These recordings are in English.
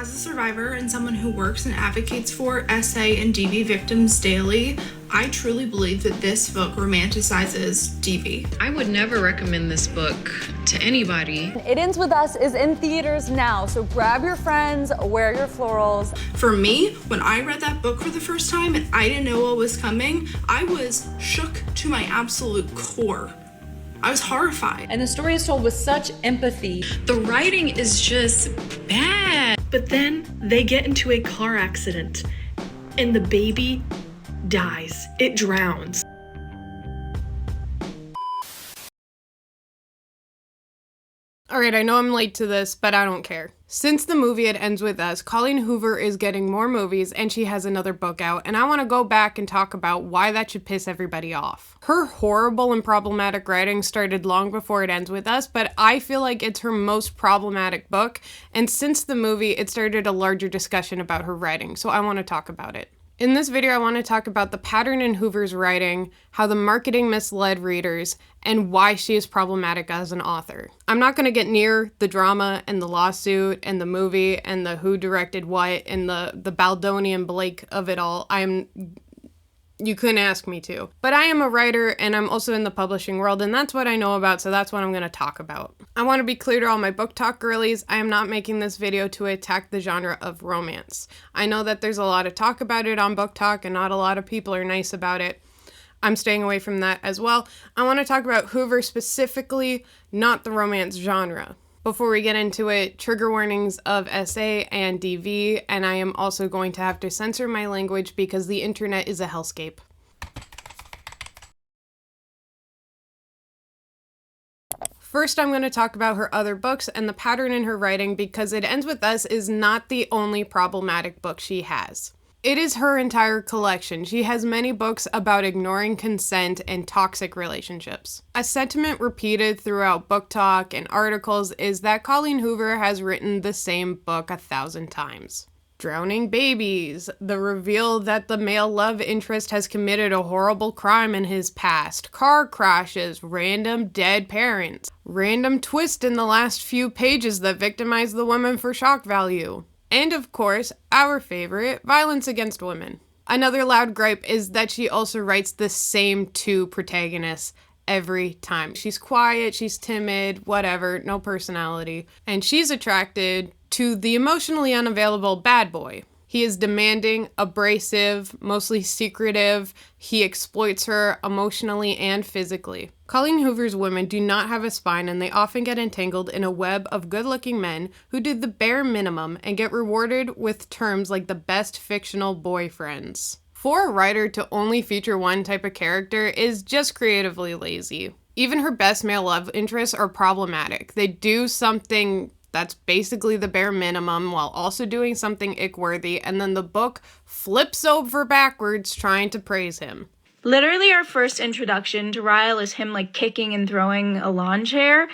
As a survivor and someone who works and advocates for SA and DV victims daily, I truly believe that this book romanticizes DV. I would never recommend this book to anybody. It Ends With Us is in theaters now, so grab your friends, wear your florals. For me, when I read that book for the first time and I didn't know what was coming, I was shook to my absolute core. I was horrified. And the story is told with such empathy. The writing is just bad. But then they get into a car accident and the baby dies. It drowns. Alright, I know I'm late to this, but I don't care. Since the movie It Ends With Us, Colleen Hoover is getting more movies and she has another book out, and I want to go back and talk about why that should piss everybody off. Her horrible and problematic writing started long before It Ends With Us, but I feel like it's her most problematic book, and since the movie, it started a larger discussion about her writing, so I want to talk about it. In this video, I want to talk about the pattern in Hoover's writing, how the marketing misled readers, and why she is problematic as an author. I'm not going to get near the drama and the lawsuit and the movie and the who directed what and the Baldonian Blake of it all. You couldn't ask me to. But I am a writer and I'm also in the publishing world, and that's what I know about, so that's what I'm going to talk about. I want to be clear to all my book talk girlies, I am not making this video to attack the genre of romance. I know that there's a lot of talk about it on book talk and not a lot of people are nice about it. I'm staying away from that as well. I want to talk about Hoover specifically, not the romance genre. Before we get into it, trigger warnings of SA and DV, and I am also going to have to censor my language because the internet is a hellscape. First, I'm going to talk about her other books and the pattern in her writing because It Ends With Us is not the only problematic book she has. It is her entire collection. She has many books about ignoring consent and toxic relationships. A sentiment repeated throughout book talk and articles is that Colleen Hoover has written the same book 1,000 times. Drowning babies, the reveal that the male love interest has committed a horrible crime in his past, car crashes, random dead parents, random twist in the last few pages that victimize the woman for shock value. And of course, our favorite, violence against women. Another loud gripe is that she also writes the same two protagonists every time. She's quiet, she's timid, whatever, no personality. And she's attracted to the emotionally unavailable bad boy. He is demanding, abrasive, mostly secretive. He exploits her emotionally and physically. Colleen Hoover's women do not have a spine, and they often get entangled in a web of good-looking men who do the bare minimum and get rewarded with terms like the best fictional boyfriends. For a writer to only feature one type of character is just creatively lazy. Even her best male love interests are problematic. They do something that's basically the bare minimum while also doing something ick-worthy, and then the book flips over backwards trying to praise him. Literally our first introduction to Ryle is him like kicking and throwing a lawn chair.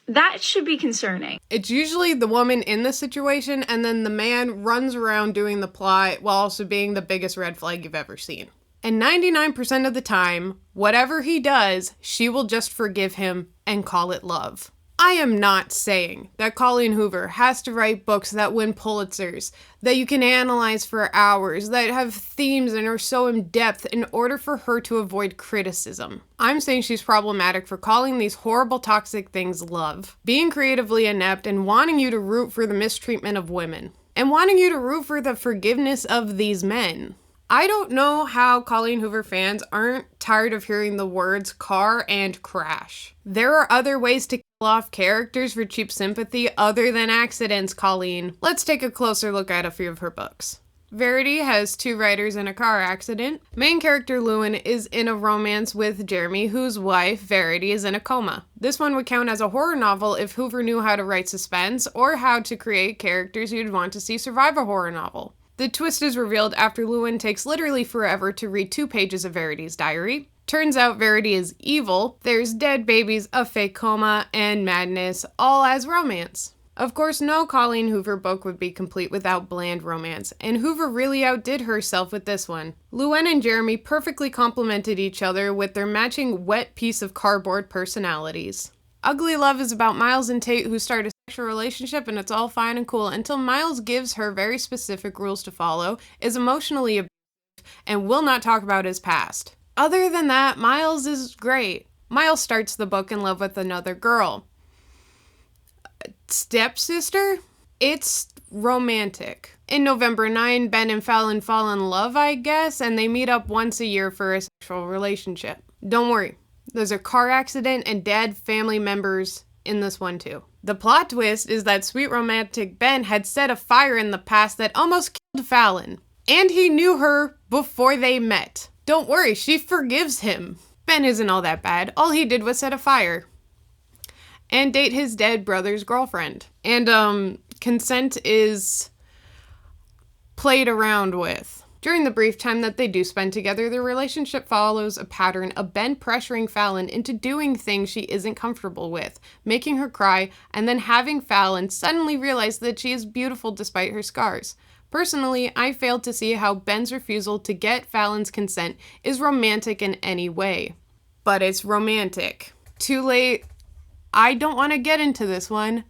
That should be concerning. It's usually the woman in the situation, and then the man runs around doing the plot while also being the biggest red flag you've ever seen. And 99% of the time, whatever he does, she will just forgive him and call it love. I am not saying that Colleen Hoover has to write books that win Pulitzers, that you can analyze for hours, that have themes and are so in-depth in order for her to avoid criticism. I'm saying she's problematic for calling these horrible toxic things love, being creatively inept, and wanting you to root for the mistreatment of women, and wanting you to root for the forgiveness of these men. I don't know how Colleen Hoover fans aren't tired of hearing the words car and crash. There are other ways to kill off characters for cheap sympathy other than accidents, Colleen. Let's take a closer look at a few of her books. Verity has two writers in a car accident. Main character Lewin is in a romance with Jeremy, whose wife, Verity, is in a coma. This one would count as a horror novel if Hoover knew how to write suspense or how to create characters you'd want to see survive a horror novel. The twist is revealed after Lewin takes literally forever to read 2 pages of Verity's diary. Turns out Verity is evil, there's dead babies, a fake coma, and madness, all as romance. Of course, no Colleen Hoover book would be complete without bland romance, and Hoover really outdid herself with this one. Lewin and Jeremy perfectly complemented each other with their matching wet piece of cardboard personalities. Ugly Love is about Miles and Tate, who start a relationship and it's all fine and cool until Miles gives her very specific rules to follow, is emotionally abusive, and will not talk about his past. Other than that, Miles is great. Miles starts the book in love with another girl. Stepsister? It's romantic. In November 9, Ben and Fallon fall in love, I guess, and they meet up once a year for a sexual relationship. Don't worry, there's a car accident and dead family members in this one too. The plot twist is that sweet romantic Ben had set a fire in the past that almost killed Fallon. And he knew her before they met. Don't worry, she forgives him. Ben isn't all that bad. All he did was set a fire. And date his dead brother's girlfriend. And consent is played around with. During the brief time that they do spend together, their relationship follows a pattern of Ben pressuring Fallon into doing things she isn't comfortable with, making her cry, and then having Fallon suddenly realize that she is beautiful despite her scars. Personally, I failed to see how Ben's refusal to get Fallon's consent is romantic in any way. But it's romantic. Too late. I don't want to get into this one.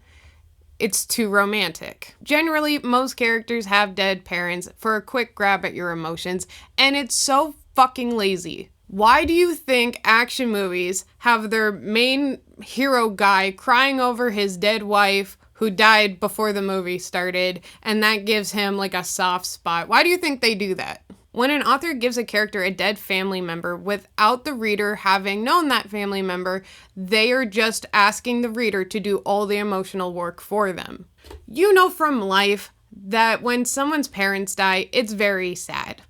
It's too romantic. Generally, most characters have dead parents for a quick grab at your emotions, and it's so fucking lazy. Why do you think action movies have their main hero guy crying over his dead wife who died before the movie started, and that gives him like a soft spot? Why do you think they do that? When an author gives a character a dead family member without the reader having known that family member, they are just asking the reader to do all the emotional work for them. You know from life that when someone's parents die, it's very sad.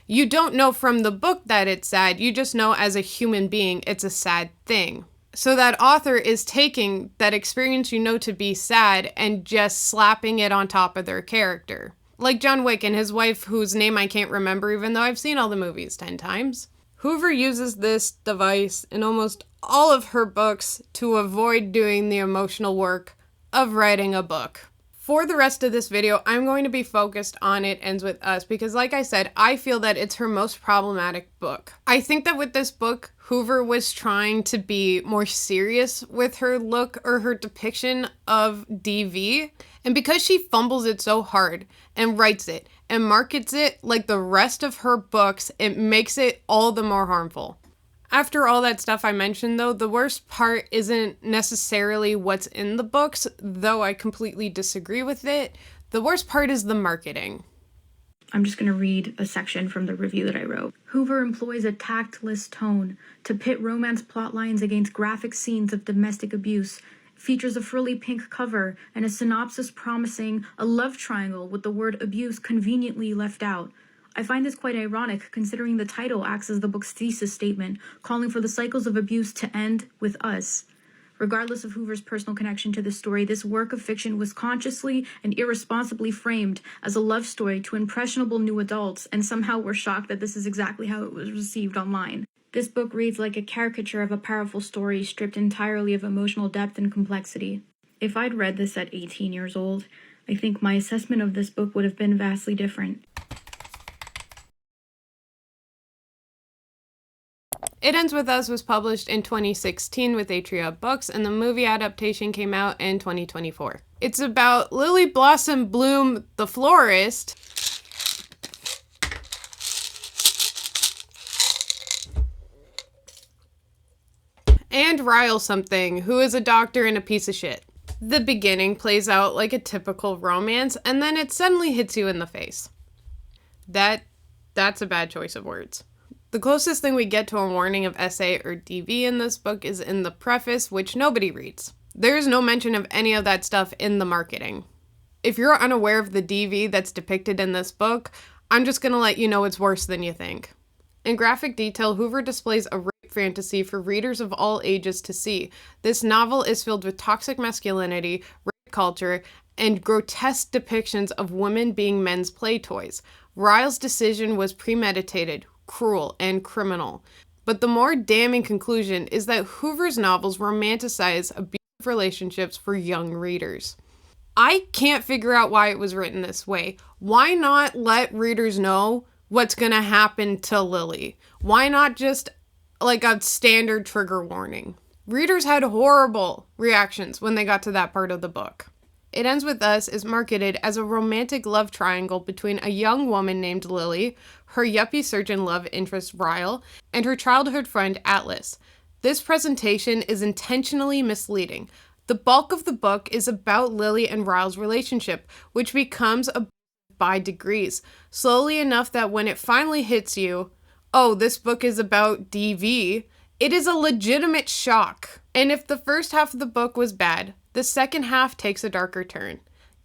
You don't know from the book that it's sad, you just know as a human being it's a sad thing. So that author is taking that experience you know to be sad and just slapping it on top of their character. Like John Wick and his wife, whose name I can't remember even though I've seen all the movies 10 times. Hoover uses this device in almost all of her books to avoid doing the emotional work of writing a book. For the rest of this video, I'm going to be focused on It Ends With Us because, like I said, I feel that it's her most problematic book. I think that with this book, Hoover was trying to be more serious with her look or her depiction of DV. And because she fumbles it so hard and writes it and markets it like the rest of her books, it makes it all the more harmful. After all that stuff I mentioned, though, the worst part isn't necessarily what's in the books, though I completely disagree with it. The worst part is the marketing. I'm just going to read a section from the review that I wrote. Hoover employs a tactless tone to pit romance plot lines against graphic scenes of domestic abuse, features a frilly pink cover, and a synopsis promising a love triangle with the word abuse conveniently left out. I find this quite ironic, considering the title acts as the book's thesis statement, calling for the cycles of abuse to end with us. Regardless of Hoover's personal connection to the story, this work of fiction was consciously and irresponsibly framed as a love story to impressionable new adults, and somehow we're shocked that this is exactly how it was received online. This book reads like a caricature of a powerful story stripped entirely of emotional depth and complexity. If I'd read this at 18 years old, I think my assessment of this book would have been vastly different. It Ends With Us was published in 2016 with Atria Books, and the movie adaptation came out in 2024. It's about Lily Blossom Bloom, the florist, and Ryle something, who is a doctor and a piece of shit. The beginning plays out like a typical romance, and then it suddenly hits you in the face. That's a bad choice of words. The closest thing we get to a warning of SA or DV in this book is in the preface, which nobody reads. There is no mention of any of that stuff in the marketing. If you're unaware of the DV that's depicted in this book, I'm just gonna let you know it's worse than you think. In graphic detail, Hoover displays a rape fantasy for readers of all ages to see. This novel is filled with toxic masculinity, rape culture, and grotesque depictions of women being men's play toys. Ryle's decision was premeditated, cruel, and criminal. But the more damning conclusion is that Hoover's novels romanticize abusive relationships for young readers. I can't figure out why it was written this way. Why not let readers know what's gonna happen to Lily? Why not just like a standard trigger warning? Readers had horrible reactions when they got to that part of the book. It Ends With Us is marketed as a romantic love triangle between a young woman named Lily, her yuppie surgeon love interest Ryle, and her childhood friend Atlas. This presentation is intentionally misleading. The bulk of the book is about Lily and Ryle's relationship, which becomes a by degrees, slowly enough that when it finally hits you, oh, this book is about DV, it is a legitimate shock. And if the first half of the book was bad, the second half takes a darker turn.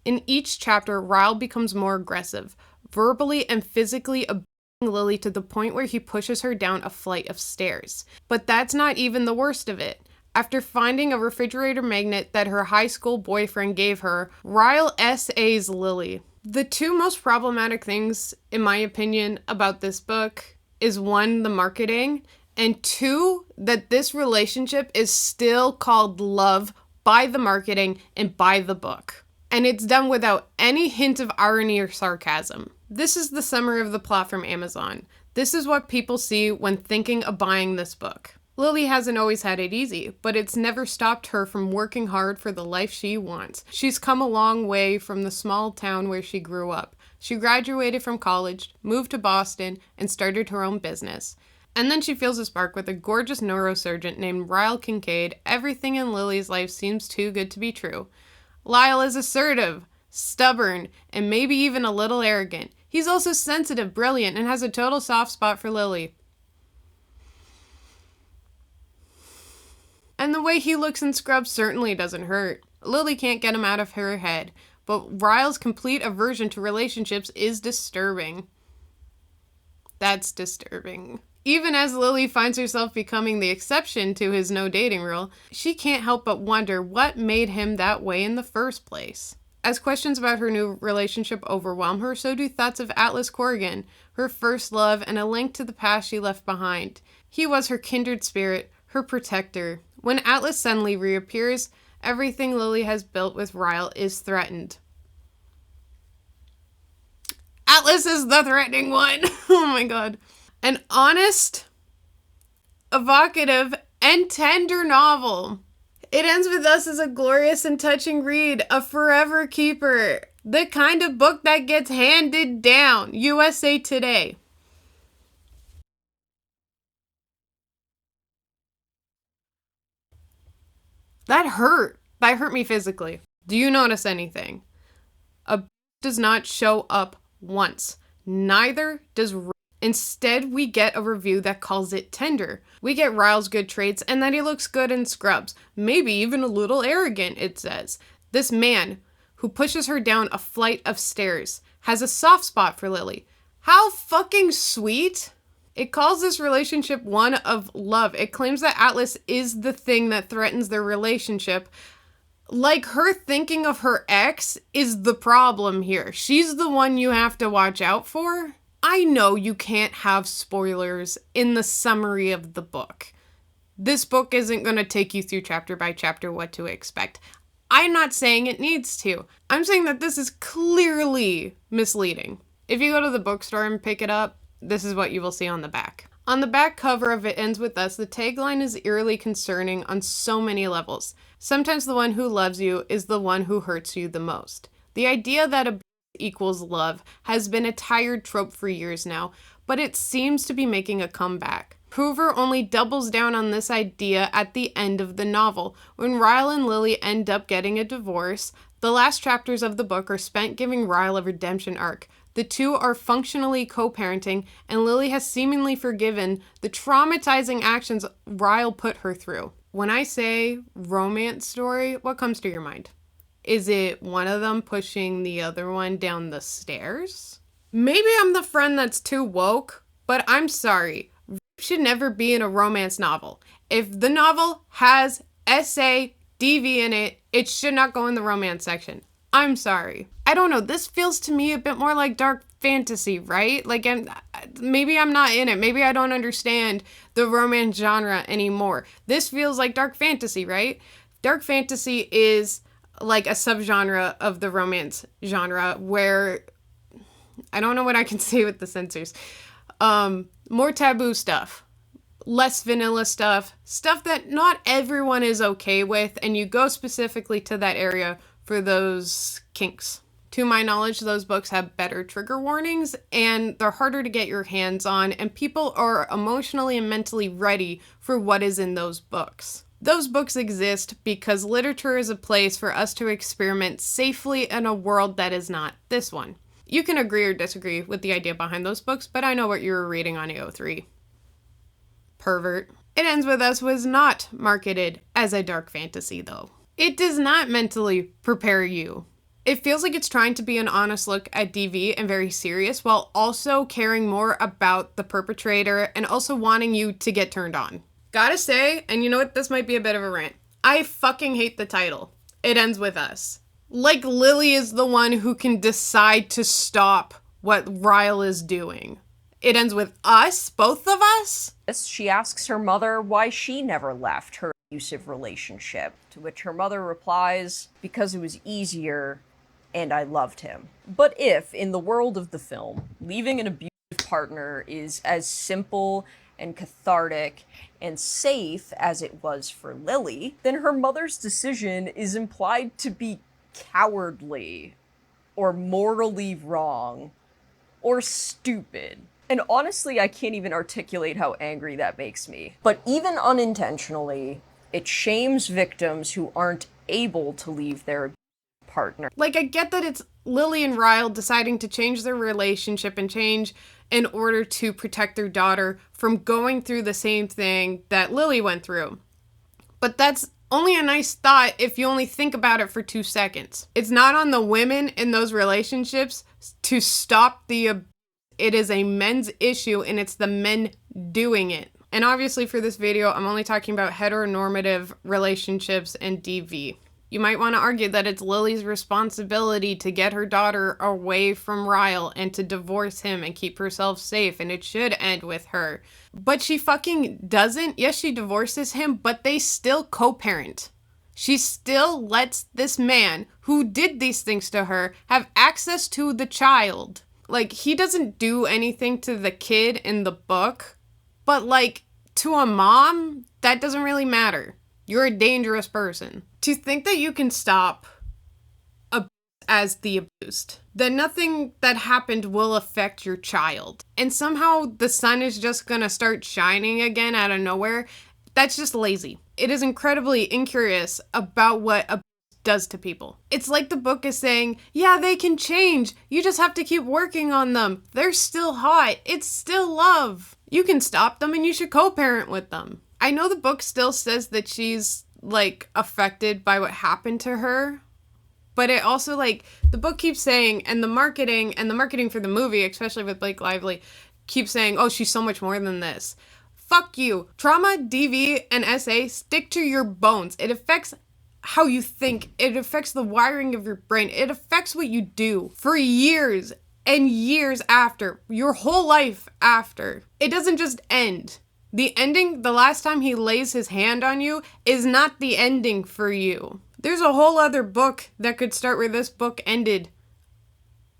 In each chapter, Ryle becomes more aggressive, verbally and physically abusing Lily to the point where he pushes her down a flight of stairs. But that's not even the worst of it. After finding a refrigerator magnet that her high school boyfriend gave her, Ryle SAs Lily. The two most problematic things, in my opinion, about this book is one, the marketing, and two, that this relationship is still called love by the marketing and by the book. And it's done without any hint of irony or sarcasm. This is the summary of the plot from Amazon. This is what people see when thinking of buying this book. Lily hasn't always had it easy, but it's never stopped her from working hard for the life she wants. She's come a long way from the small town where she grew up. She graduated from college, moved to Boston, and started her own business. And then she feels a spark with a gorgeous neurosurgeon named Ryle Kincaid. Everything in Lily's life seems too good to be true. Lyle is assertive, stubborn, and maybe even a little arrogant. He's also sensitive, brilliant, and has a total soft spot for Lily. And the way he looks in Scrubs certainly doesn't hurt. Lily can't get him out of her head, but Ryle's complete aversion to relationships is disturbing. That's disturbing. Even as Lily finds herself becoming the exception to his no dating rule, she can't help but wonder what made him that way in the first place. As questions about her new relationship overwhelm her, so do thoughts of Atlas Corrigan, her first love and a link to the past she left behind. He was her kindred spirit, her protector. When Atlas suddenly reappears, everything Lily has built with Ryle is threatened. Atlas is the threatening one. Oh my god. An honest, evocative, and tender novel. It Ends With Us is a glorious and touching read, a forever keeper. The kind of book that gets handed down. USA Today. That hurt. That hurt me physically. Do you notice anything? A does not show up once. Neither does Instead, we get a review that calls it tender. We get Ryle's good traits and that he looks good in Scrubs. Maybe even a little arrogant, it says. This man, who pushes her down a flight of stairs, has a soft spot for Lily. How fucking sweet! It calls this relationship one of love. It claims that Atlas is the thing that threatens their relationship. Like, her thinking of her ex is the problem here. She's the one you have to watch out for. I know you can't have spoilers in the summary of the book. This book isn't going to take you through chapter by chapter what to expect. I'm not saying it needs to. I'm saying that this is clearly misleading. If you go to the bookstore and pick it up, this is what you will see on the back. On the back cover of It Ends With Us, the tagline is eerily concerning on so many levels. Sometimes the one who loves you is the one who hurts you the most. The idea that abuse equals love has been a tired trope for years now, but it seems to be making a comeback. Hoover only doubles down on this idea at the end of the novel. When Ryle and Lily end up getting a divorce, the last chapters of the book are spent giving Ryle a redemption arc. The two are functionally co-parenting, and Lily has seemingly forgiven the traumatizing actions Ryle put her through. When I say romance story, what comes to your mind? Is it one of them pushing the other one down the stairs? Maybe I'm the friend that's too woke, but I'm sorry. Rape should never be in a romance novel. If the novel has DV in it, it should not go in the romance section. I'm sorry. I don't know. This feels to me a bit more like dark fantasy, right? Like, maybe I'm not in it. Maybe I don't understand the romance genre anymore. This feels like dark fantasy, right? Dark fantasy is like a subgenre of the romance genre where, I don't know what I can say with the censors, more taboo stuff, less vanilla stuff that not everyone is okay with, and you go specifically to that area for those kinks. To my knowledge, those books have better trigger warnings and they're harder to get your hands on, and people are emotionally and mentally ready for what is in those books. Those books exist because literature is a place for us to experiment safely in a world that is not this one. You can agree or disagree with the idea behind those books, but I know what you were reading on AO3. Pervert. It Ends With Us was not marketed as a dark fantasy, though. It does not mentally prepare you. It feels like it's trying to be an honest look at DV and very serious, while also caring more about the perpetrator and also wanting you to get turned on. Gotta say, and you know what, this might be a bit of a rant, I fucking hate the title. It Ends With Us. Like Lily is the one who can decide to stop what Ryle is doing. It ends with us, both of us? She asks her mother why she never left her abusive relationship, to which her mother replies, because it was easier and I loved him. But if, in the world of the film, leaving an abusive partner is as simple and cathartic and safe as it was for Lily, then her mother's decision is implied to be cowardly, or morally wrong, or stupid. And honestly, I can't even articulate how angry that makes me. But even unintentionally, it shames victims who aren't able to leave their partner. Like, I get that it's Lily and Ryle deciding to change their relationship and change in order to protect their daughter from going through the same thing that Lily went through. But that's only a nice thought if you only think about it for 2 seconds. It's not on the women in those relationships to stop the abuse. It is a men's issue, and it's the men doing it. And obviously for this video, I'm only talking about heteronormative relationships and DV. You might want to argue that it's Lily's responsibility to get her daughter away from Ryle and to divorce him and keep herself safe, and it should end with her. But she fucking doesn't. Yes, she divorces him, but they still co-parent. She still lets this man who did these things to her have access to the child. Like, he doesn't do anything to the kid in the book, but like, to a mom, that doesn't really matter. You're a dangerous person. To think that you can stop abuse as the abused, then nothing that happened will affect your child. And somehow the sun is just gonna start shining again out of nowhere. That's just lazy. It is incredibly incurious about what abuse does to people. It's like the book is saying, yeah, they can change. You just have to keep working on them. They're still hot. It's still love. You can stop them and you should co-parent with them. I know the book still says that she's like affected by what happened to her, but it also, like, the book keeps saying, and the marketing for the movie, especially with Blake Lively, keeps saying, oh, she's so much more than this. Fuck you. Trauma, DV, and SA stick to your bones. It affects how you think. It affects the wiring of your brain. It affects what you do for years and years after, your whole life after. It doesn't just end. The ending, the last time he lays his hand on you, is not the ending for you. There's a whole other book that could start where this book ended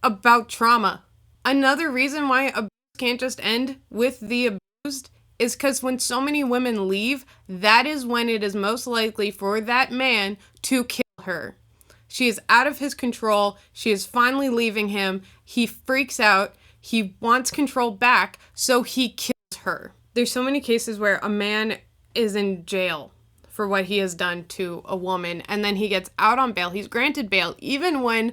about trauma. Another reason why abuse can't just end with the abused is because when so many women leave, that is when it is most likely for that man to kill her. She is out of his control. She is finally leaving him. He freaks out. He wants control back, so he kills her. There's so many cases where a man is in jail for what he has done to a woman, and then he gets out on bail. He's granted bail, even when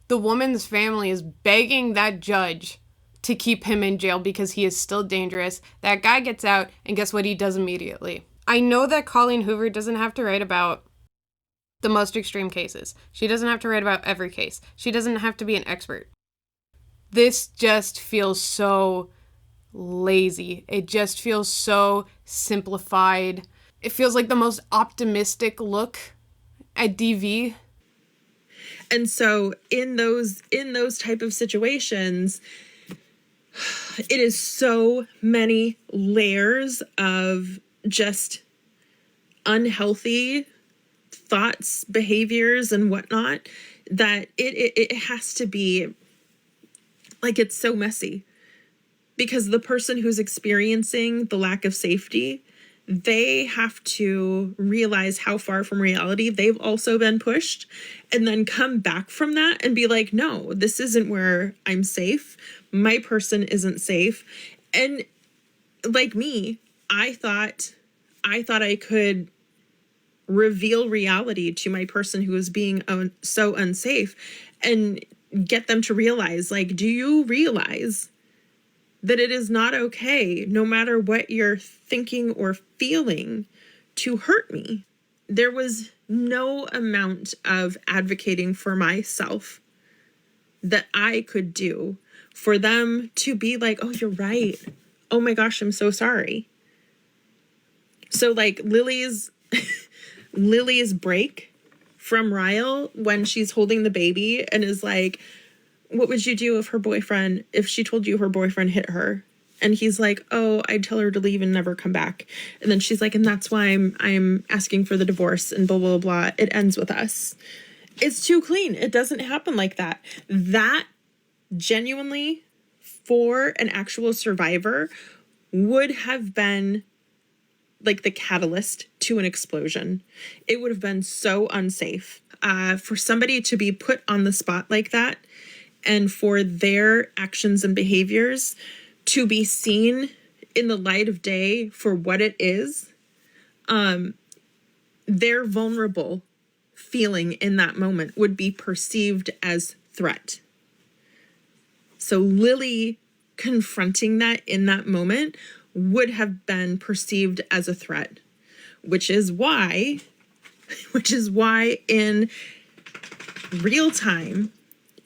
the woman's family is begging that judge to keep him in jail because he is still dangerous. That guy gets out, and guess what he does immediately? I know that Colleen Hoover doesn't have to write about the most extreme cases. She doesn't have to write about every case. She doesn't have to be an expert. This just feels so lazy. It just feels so simplified. It feels like the most optimistic look at DV. And so in those type of situations, it is so many layers of just unhealthy thoughts, behaviors, and whatnot, that it has to be like, it's so messy. Because the person who's experiencing the lack of safety they have to realize how far from reality they've also been pushed, and then come back from that and be like, no, this isn't where I'm safe. My person isn't safe. And like me, I thought I could reveal reality to my person who is being so unsafe and get them to realize, like, do you realize that it is not okay, no matter what you're thinking or feeling, to hurt me? There was no amount of advocating for myself that I could do for them to be like, oh, you're right. Oh my gosh, I'm so sorry. So like Lily's break from Ryle when she's holding the baby and is like, what would you do if she told you her boyfriend hit her? And he's like, oh, I'd tell her to leave and never come back. And then she's like, and that's why I'm asking for the divorce and blah, blah, blah. It ends with us. It's too clean. It doesn't happen like that. That genuinely, for an actual survivor, would have been like the catalyst to an explosion. It would have been so unsafe. For somebody to be put on the spot like that, and for their actions and behaviors to be seen in the light of day for what it is, their vulnerable feeling in that moment would be perceived as threat. So Lily confronting that in that moment would have been perceived as a threat, which is why in real time,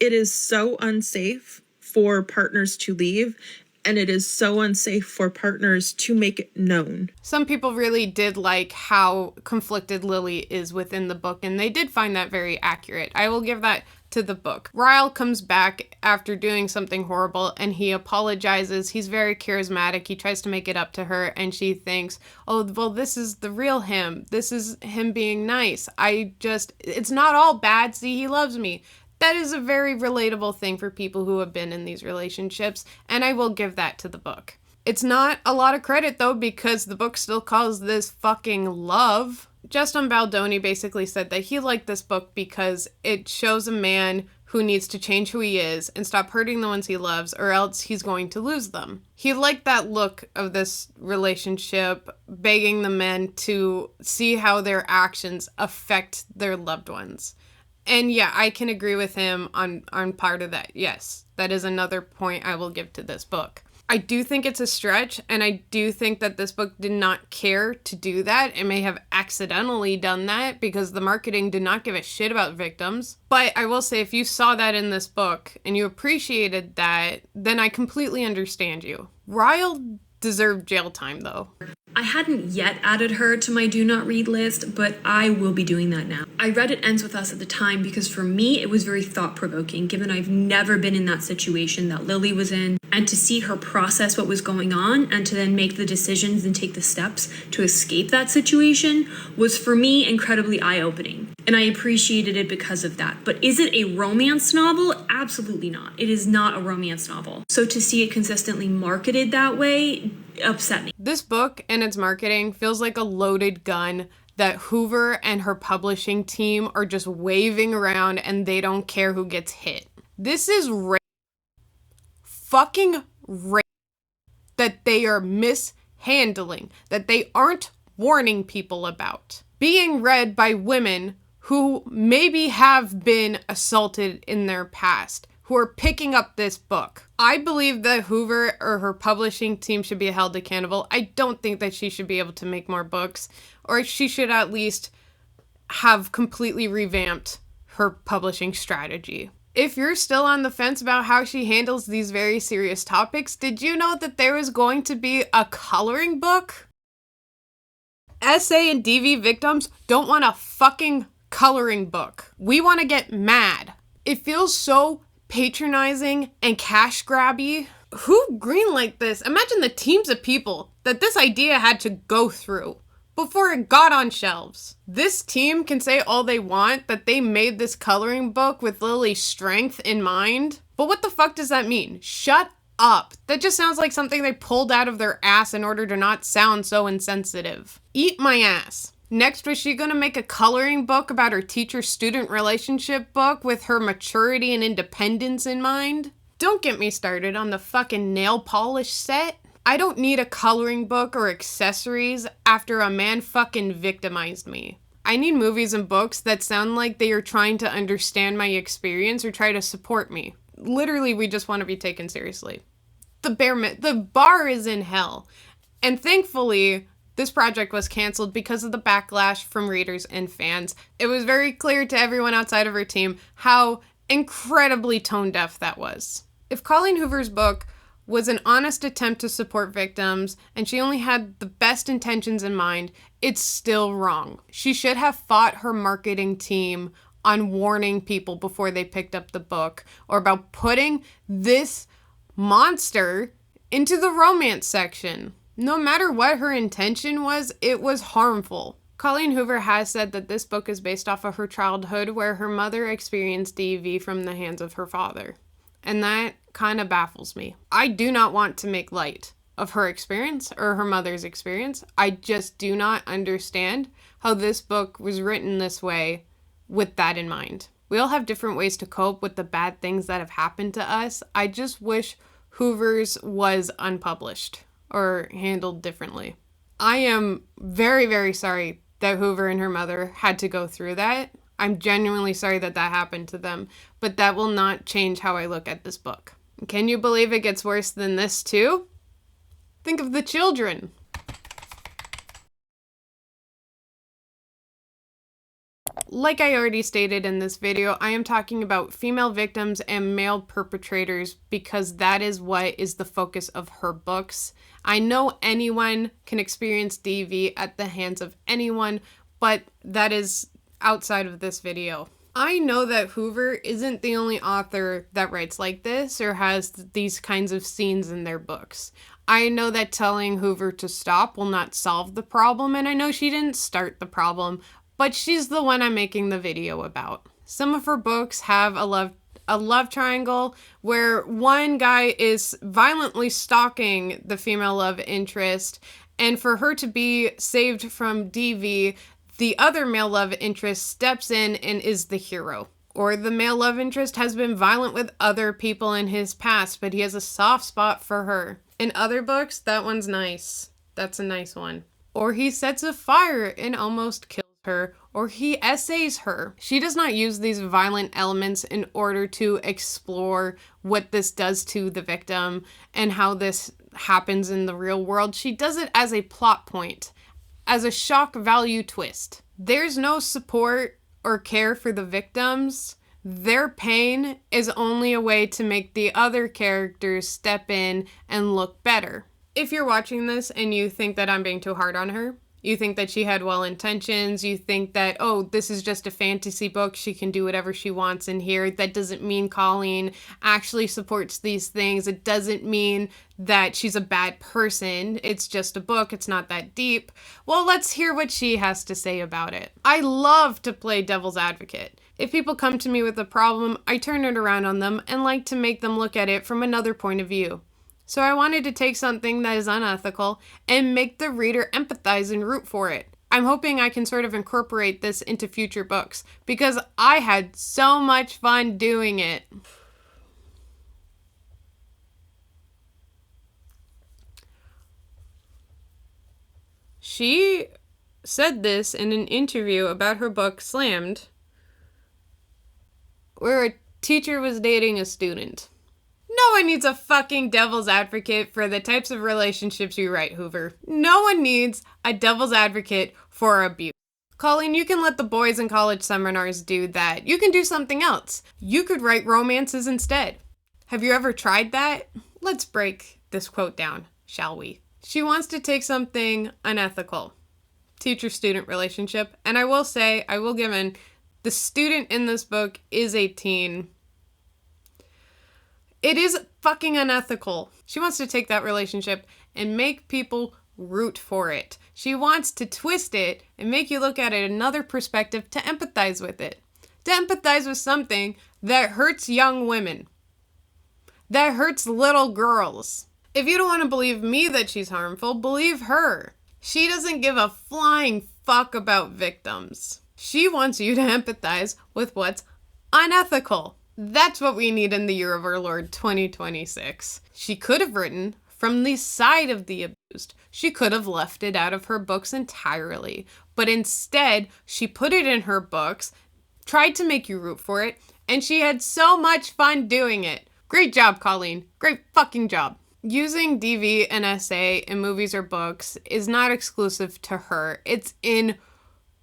it is so unsafe for partners to leave, and it is so unsafe for partners to make it known. Some people really did like how conflicted Lily is within the book, and they did find that very accurate. I will give that to the book. Ryle comes back after doing something horrible, and he apologizes. He's very charismatic. He tries to make it up to her, and she thinks, oh, well, this is the real him. This is him being nice. It's not all bad. See, he loves me. That is a very relatable thing for people who have been in these relationships, and I will give that to the book. It's not a lot of credit, though, because the book still calls this fucking love. Justin Baldoni basically said that he liked this book because it shows a man who needs to change who he is and stop hurting the ones he loves, or else he's going to lose them. He liked that look of this relationship, begging the men to see how their actions affect their loved ones. And yeah, I can agree with him on part of that. Yes, that is another point I will give to this book. I do think it's a stretch, and I do think that this book did not care to do that. It may have accidentally done that because the marketing did not give a shit about victims. But I will say, if you saw that in this book and you appreciated that, then I completely understand you. Ryle deserved jail time, though. I hadn't yet added her to my do not read list, but I will be doing that now. I read It Ends With Us at the time because for me, it was very thought-provoking, given I've never been in that situation that Lily was in, and to see her process what was going on and to then make the decisions and take the steps to escape that situation was, for me, incredibly eye-opening. And I appreciated it because of that. But is it a romance novel? Absolutely not. It is not a romance novel. So to see it consistently marketed that way upset me. This book and its marketing feels like a loaded gun that Hoover and her publishing team are just waving around and they don't care who gets hit. This is fucking rape that they are mishandling, that they aren't warning people about. Being read by women who maybe have been assaulted in their past, who are picking up this book. I believe that Hoover or her publishing team should be held accountable. I don't think that she should be able to make more books, or she should at least have completely revamped her publishing strategy. If you're still on the fence about how she handles these very serious topics, did you know that there is going to be a coloring book? SA and DV victims don't want a fucking coloring book. We want to get mad. It feels so patronizing and cash grabby. Who greenlit this? Imagine the teams of people that this idea had to go through before it got on shelves. This team can say all they want that they made this coloring book with Lily's strength in mind, but what the fuck does that mean? Shut up. That just sounds like something they pulled out of their ass in order to not sound so insensitive. Eat my ass. Next, was she gonna make a coloring book about her teacher-student relationship book with her maturity and independence in mind? Don't get me started on the fucking nail polish set. I don't need a coloring book or accessories after a man fucking victimized me. I need movies and books that sound like they are trying to understand my experience or try to support me. Literally, we just want to be taken seriously. The bar is in hell. And thankfully, this project was canceled because of the backlash from readers and fans. It was very clear to everyone outside of her team how incredibly tone deaf that was. If Colleen Hoover's book was an honest attempt to support victims and she only had the best intentions in mind, it's still wrong. She should have fought her marketing team on warning people before they picked up the book, or about putting this monster into the romance section. No matter what her intention was, it was harmful. Colleen Hoover has said that this book is based off of her childhood where her mother experienced DV from the hands of her father. And that kind of baffles me. I do not want to make light of her experience or her mother's experience. I just do not understand how this book was written this way with that in mind. We all have different ways to cope with the bad things that have happened to us. I just wish Hoover's was unpublished or handled differently. I am very, very sorry that Hoover and her mother had to go through that. I'm genuinely sorry that that happened to them, but that will not change how I look at this book. Can you believe it gets worse than this too? Think of the children. Like I already stated in this video, I am talking about female victims and male perpetrators because that is what is the focus of her books. I know anyone can experience DV at the hands of anyone, but that is outside of this video. I know that Hoover isn't the only author that writes like this or has these kinds of scenes in their books. I know that telling Hoover to stop will not solve the problem, and I know she didn't start the problem, but she's the one I'm making the video about. Some of her books have a love triangle where one guy is violently stalking the female love interest, and for her to be saved from DV, the other male love interest steps in and is the hero. Or the male love interest has been violent with other people in his past, but he has a soft spot for her. In other books, that one's nice. That's a nice one. Or he sets a fire and almost kills her, or he essays her. She does not use these violent elements in order to explore what this does to the victim and how this happens in the real world. She does it as a plot point, as a shock value twist. There's no support or care for the victims. Their pain is only a way to make the other characters step in and look better. If you're watching this and you think that I'm being too hard on her, you think that she had well intentions, you think that, oh, this is just a fantasy book, she can do whatever she wants in here, that doesn't mean Colleen actually supports these things, it doesn't mean that she's a bad person, it's just a book, it's not that deep. Well, let's hear what she has to say about it. I love to play devil's advocate. If people come to me with a problem, I turn it around on them and like to make them look at it from another point of view. So I wanted to take something that is unethical and make the reader empathize and root for it. I'm hoping I can sort of incorporate this into future books because I had so much fun doing it. She said this in an interview about her book Slammed, where a teacher was dating a student. No one needs a fucking devil's advocate for the types of relationships you write, Hoover. No one needs a devil's advocate for abuse. Colleen, you can let the boys in college seminars do that. You can do something else. You could write romances instead. Have you ever tried that? Let's break this quote down, shall we? She wants to take something unethical, teacher-student relationship, and I will say, I will give in, the student in this book is a teen. It is fucking unethical. She wants to take that relationship and make people root for it. She wants to twist it and make you look at it another perspective to empathize with it. To empathize with something that hurts young women. that hurts little girls. If you don't want to believe me that she's harmful, believe her. She doesn't give a flying fuck about victims. She wants you to empathize with what's unethical. That's what we need in the year of our Lord 2026. She could have written from the side of the abused. She could have left it out of her books entirely. But instead, she put it in her books, tried to make you root for it, and she had so much fun doing it. Great job, Colleen. Great fucking job. Using DV and SA in movies or books is not exclusive to her. It's in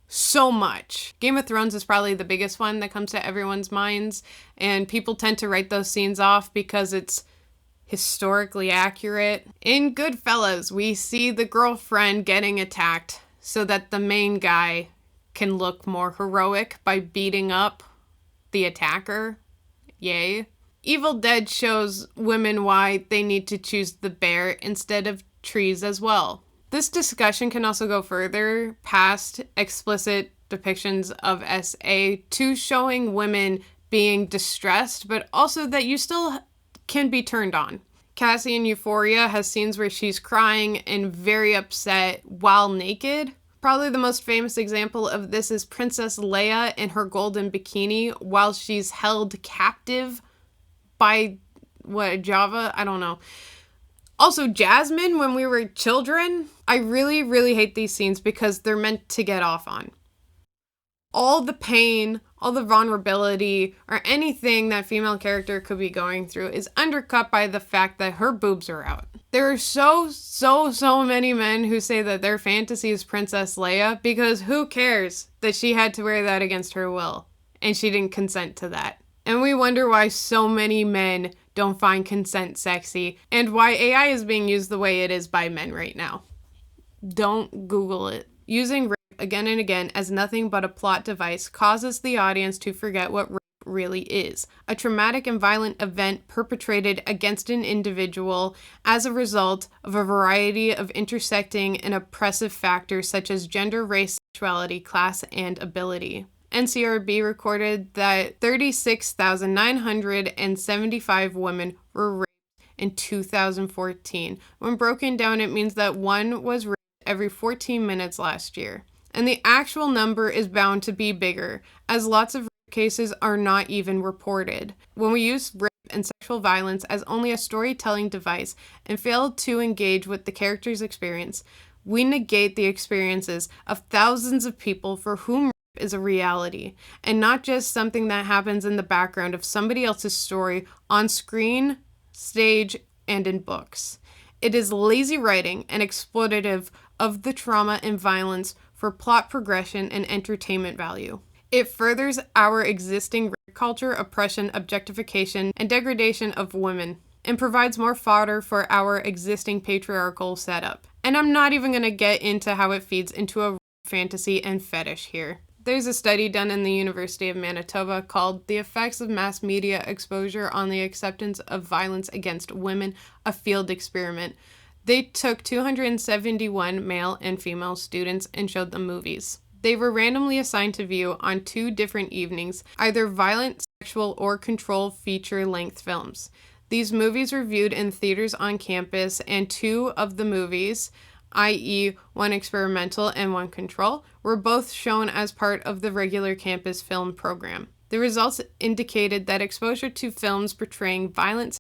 so much. Game of Thrones is probably the biggest one that comes to everyone's minds, and people tend to write those scenes off because it's historically accurate. In Goodfellas, we see the girlfriend getting attacked so that the main guy can look more heroic by beating up the attacker. Yay. Evil Dead shows women why they need to choose the bear instead of trees as well. This discussion can also go further past explicit depictions of SA to showing women being distressed, but also that you still can be turned on. Cassie in Euphoria has scenes where she's crying and very upset while naked. Probably the most famous example of this is Princess Leia in her golden bikini while she's held captive by, Java? I don't know. Also, Jasmine, when we were children, I really, really hate these scenes because they're meant to get off on. All the pain, all the vulnerability, or anything that female character could be going through is undercut by the fact that her boobs are out. There are so many men who say that their fantasy is Princess Leia because who cares that she had to wear that against her will and she didn't consent to that. And we wonder why so many men don't find consent sexy and why AI is being used the way it is by men right now. Don't Google it. Using rape again and again as nothing but a plot device causes the audience to forget what rape really is. A traumatic and violent event perpetrated against an individual as a result of a variety of intersecting and oppressive factors such as gender, race, sexuality, class, and ability. NCRB recorded that 36,975 women were raped in 2014. When broken down, it means that one was raped every 14 minutes last year. And the actual number is bound to be bigger, as lots of rape cases are not even reported. When we use rape and sexual violence as only a storytelling device and fail to engage with the character's experience, we negate the experiences of thousands of people for whom is a reality, and not just something that happens in the background of somebody else's story on screen, stage, and in books. It is lazy writing and exploitative of the trauma and violence for plot progression and entertainment value. It furthers our existing rape culture, oppression, objectification, and degradation of women, and provides more fodder for our existing patriarchal setup. And I'm not even going to get into how it feeds into a fantasy and fetish here. There's a study done in the University of Manitoba called The Effects of Mass Media Exposure on the Acceptance of Violence Against Women, a Field Experiment. They took 271 male and female students and showed them movies. They were randomly assigned to view on 2 different evenings, either violent, sexual, or control feature-length films. These movies were viewed in theaters on campus, and 2 of the movies, i.e. one experimental and one control, were both shown as part of the regular campus film program. The results indicated that exposure to films portraying violence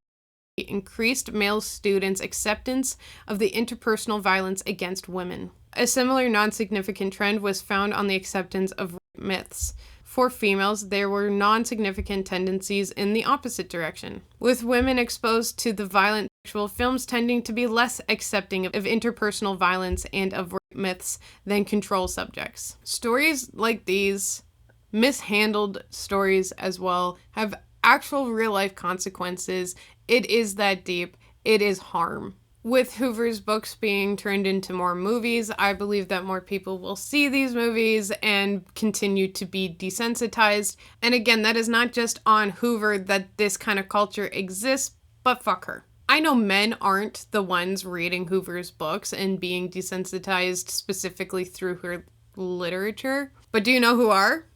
increased male students' acceptance of the interpersonal violence against women. A similar non-significant trend was found on the acceptance of rape myths. For females, there were non-significant tendencies in the opposite direction, with women exposed to the violent sexual films tending to be less accepting of interpersonal violence and of rape myths than control subjects. Stories like these, mishandled stories as well, have actual real-life consequences. It is that deep. It is harm. With Hoover's books being turned into more movies, I believe that more people will see these movies and continue to be desensitized. And again, that is not just on Hoover that this kind of culture exists, but fuck her. I know men aren't the ones reading Hoover's books and being desensitized specifically through her literature, but do you know who are?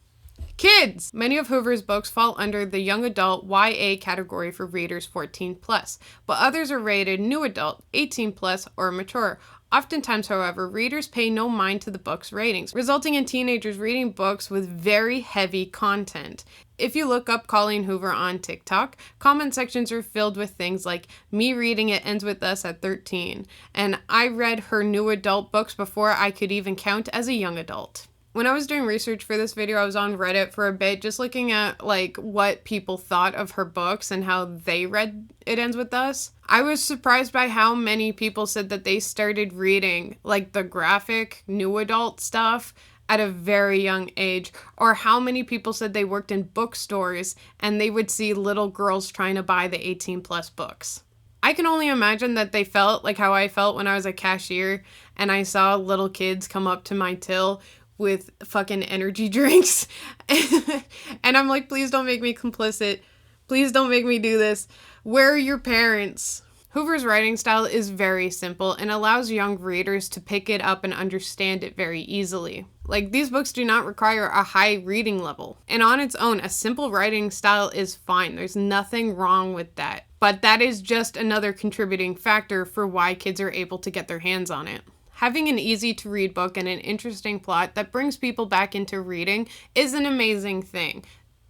Kids! Many of Hoover's books fall under the young adult YA category for readers 14 plus, but others are rated new adult, 18 plus, or mature. Oftentimes, however, readers pay no mind to the book's ratings, resulting in teenagers reading books with very heavy content. If you look up Colleen Hoover on TikTok, comment sections are filled with things like, "Me reading It Ends With Us at 13," and "I read her new adult books before I could even count as a young adult." When I was doing research for this video, I was on Reddit for a bit, just looking at like what people thought of her books and how they read It Ends With Us. I was surprised by how many people said that they started reading like the graphic new adult stuff at a very young age, or how many people said they worked in bookstores and they would see little girls trying to buy the 18 plus books. I can only imagine that they felt like how I felt when I was a cashier and I saw little kids come up to my till with fucking energy drinks. And I'm like, please don't make me complicit. Please don't make me do this. Where are your parents? Hoover's writing style is very simple and allows young readers to pick it up and understand it very easily. Like, these books do not require a high reading level. And on its own, a simple writing style is fine. There's nothing wrong with that. But that is just another contributing factor for why kids are able to get their hands on it. Having an easy-to-read book and an interesting plot that brings people back into reading is an amazing thing.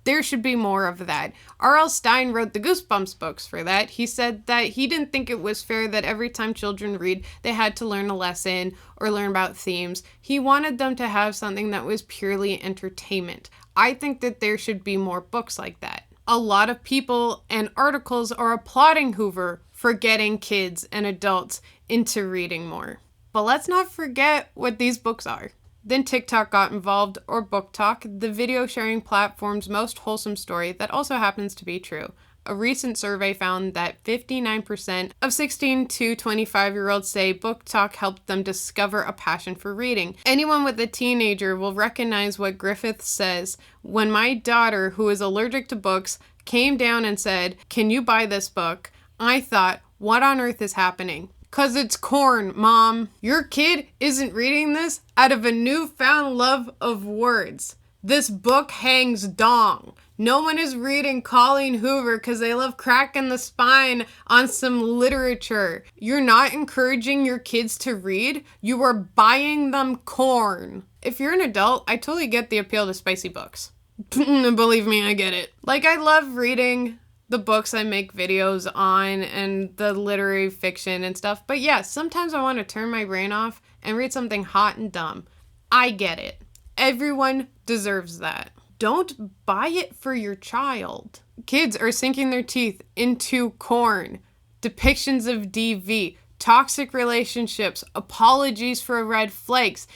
There should be more of that. R.L. Stine wrote the Goosebumps books for that. He said that he didn't think it was fair that every time children read, they had to learn a lesson or learn about themes. He wanted them to have something that was purely entertainment. I think that there should be more books like that. A lot of people and articles are applauding Hoover for getting kids and adults into reading more. But let's not forget what these books are. Then TikTok got involved, or BookTok, the video sharing platform's most wholesome story that also happens to be true. A recent survey found that 59% of 16 to 25-year-olds say BookTok helped them discover a passion for reading. Anyone with a teenager will recognize what Griffith says: "When my daughter, who is allergic to books, came down and said, 'Can you buy this book?' I thought, what on earth is happening? 'Cause it's corn, Mom. Your kid isn't reading this out of a newfound love of words. This book hangs dong. No one is reading Colleen Hoover because they love cracking the spine on some literature. You're not encouraging your kids to read. You are buying them corn." If you're an adult, I totally get the appeal to spicy books. Believe me, I get it. Like, I love reading the books I make videos on and the literary fiction and stuff. But yeah, sometimes I want to turn my brain off and read something hot and dumb. I get it. Everyone deserves that. Don't buy it for your child. Kids are sinking their teeth into corn, depictions of DV, toxic relationships, apologies for red flags.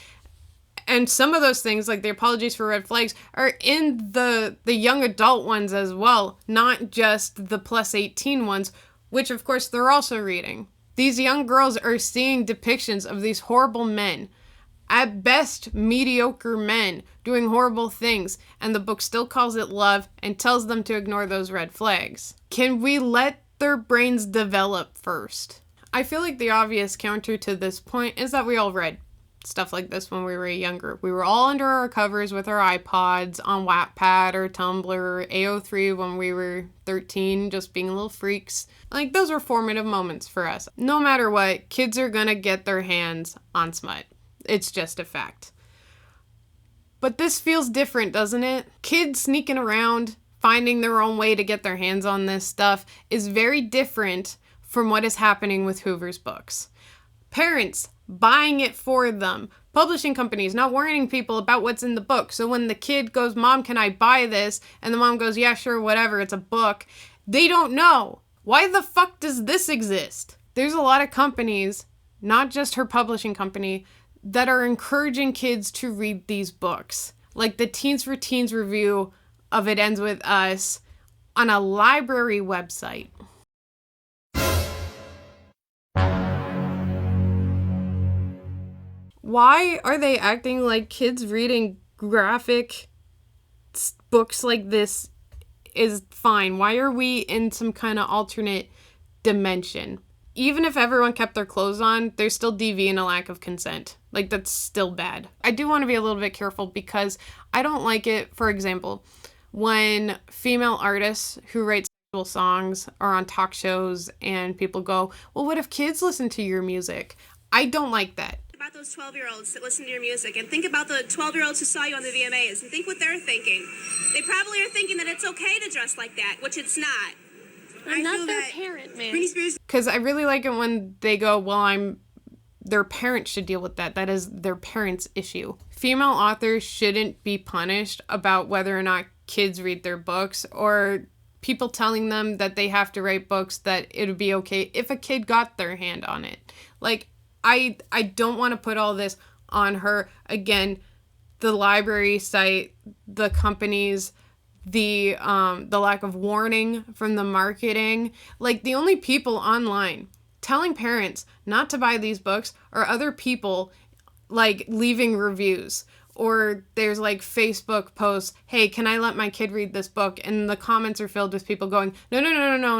And some of those things, like the apologies for red flags, are in the young adult ones as well, not just the plus 18 ones, which of course they're also reading. These young girls are seeing depictions of these horrible men, at best mediocre men, doing horrible things, and the book still calls it love and tells them to ignore those red flags. Can we let their brains develop first? I feel like the obvious counter to this point is that we all read stuff like this when we were younger. We were all under our covers with our iPods on Wattpad or Tumblr or AO3 when we were 13, just being little freaks. Like, those were formative moments for us. No matter what, kids are gonna get their hands on smut. It's just a fact. But this feels different, doesn't it? Kids sneaking around, finding their own way to get their hands on this stuff is very different from what is happening with Hoover's books. Parents buying it for them. Publishing companies not warning people about what's in the book. So when the kid goes, "Mom, can I buy this?" And the mom goes, "Yeah, sure, whatever, it's a book." They don't know. Why the fuck does this exist? There's a lot of companies, not just her publishing company, that are encouraging kids to read these books. Like the Teens for Teens review of It Ends With Us on a library website. Why are they acting like kids reading graphic books like this is fine? Why are we in some kind of alternate dimension? Even if everyone kept their clothes on, there's still DV and a lack of consent. Like, that's still bad. I do want to be a little bit careful because I don't like it, for example, when female artists who write sexual songs are on talk shows and people go, well, what if kids listen to your music? I don't like that. About those 12-year-olds that listen to your music, and think about the 12-year-olds who saw you on the VMAs, and think what they're thinking. They probably are thinking that it's okay to dress like that, which it's not. I'm not their parent, man. Because I really like it when they go, well, their parents should deal with that. That is their parents' issue. Female authors shouldn't be punished about whether or not kids read their books, or people telling them that they have to write books that it would be okay if a kid got their hand on it. Like, I don't want to put all this on her. Again, the library site, the companies, the lack of warning from the marketing. Like, the only people online telling parents not to buy these books are other people, like, leaving reviews. Or there's, like, Facebook posts, hey, can I let my kid read this book? And the comments are filled with people going, no,